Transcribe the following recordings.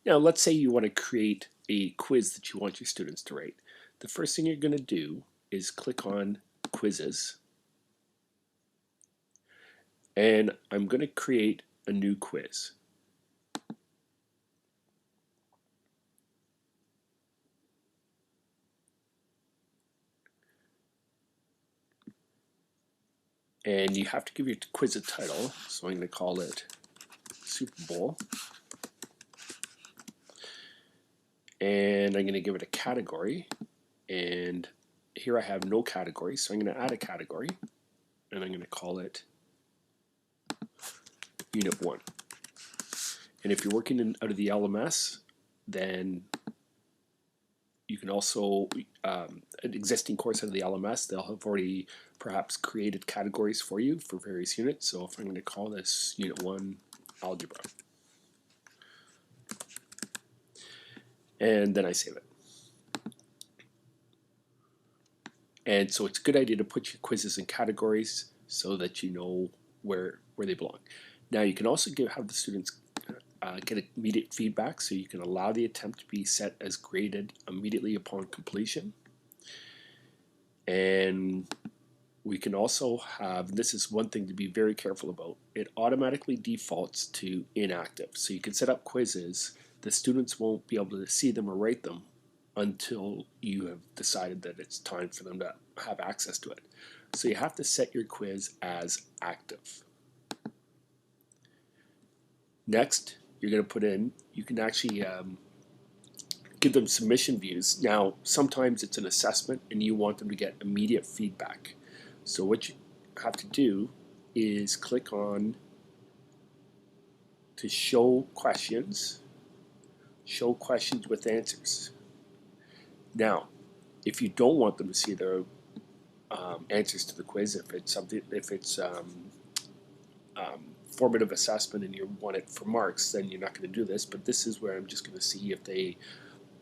Now, let's say you want to create a quiz that you want your students to rate. The first thing you're going to do is click on Quizzes, and I'm going to create a new quiz. And you have to give your quiz a title, so I'm going to call it Super Bowl. And I'm going to give it a category, and here I have no category, so I'm going to add a category, and I'm going to call it Unit 1. And if you're working out of the LMS, then you can also, an existing course out of the LMS, they'll have already perhaps created categories for you for various units. So if I'm going to call this Unit 1 Algebra, and then I save it. And so it's a good idea to put your quizzes in categories so that you know where they belong. Now you can also have the students get immediate feedback, so you can allow the attempt to be set as graded immediately upon completion. And we can also have, this is one thing to be very careful about, it automatically defaults to inactive. So you can set up quizzes, the students won't be able to see them or rate them until you have decided that it's time for them to have access to it. So you have to set your quiz as active. Next, you're going to put in, you can actually give them submission views. Now, sometimes it's an assessment and you want them to get immediate feedback. So what you have to do is click on to show questions with answers. Now, if you don't want them to see their answers to the quiz, if it's formative assessment and you want it for marks, then you're not going to do this. But this is where I'm just going to see if they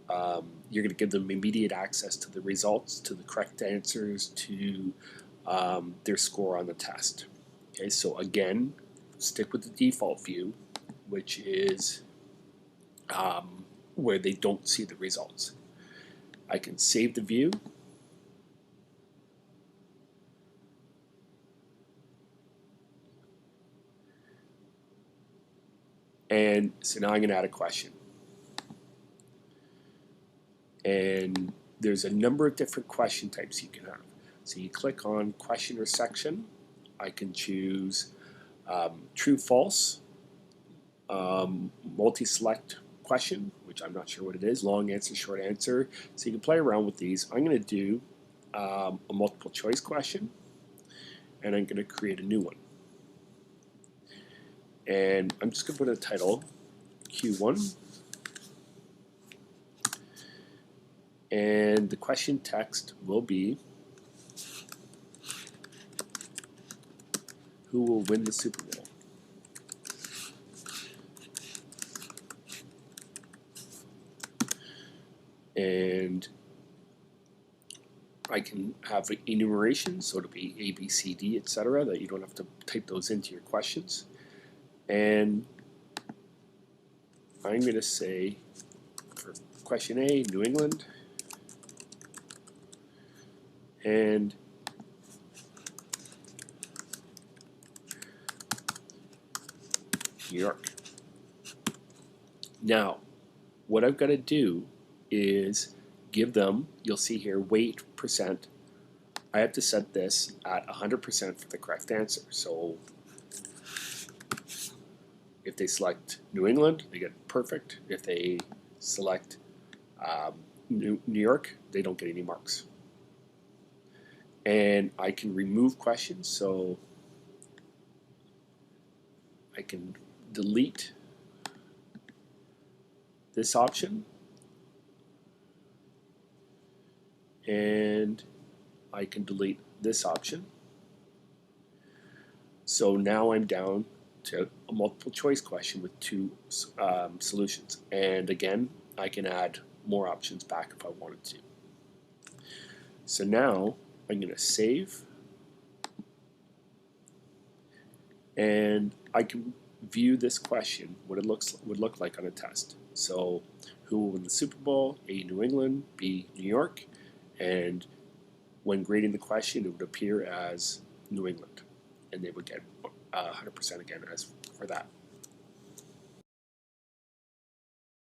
you're going to give them immediate access to the results, to the correct answers, to their score on the test. Okay, so again, stick with the default view, which is where they don't see the results. I can save the view. And so now I'm going to add a question. And there's a number of different question types you can have. So you click on question or section. I can choose true, false, multi-select question, which I'm not sure what it is, long answer, short answer. So you can play around with these. I'm going to do a multiple choice question, and I'm going to create a new one. And I'm just going to put a title, Q1. And the question text will be, who will win the Super Bowl? And I can have enumeration, so it'll be A, B, C, D, etc., that you don't have to type those into your questions. And I'm going to say, for question A, New England, and New York. Now, what I've got to do is give them, you'll see here, weight percent. I have to set this at 100% for the correct answer. So if they select New England, they get perfect. If they select New York, they don't get any marks. And I can remove questions, so I can delete this option, and I can delete this option. So now I'm down to a multiple choice question with two solutions. And again, I can add more options back if I wanted to. So now I'm going to save, and I can view this question, what it would look like on a test. So, who will win the Super Bowl? A, New England, B, New York, and when grading the question, it would appear as New England, and they would get 100% again as for that.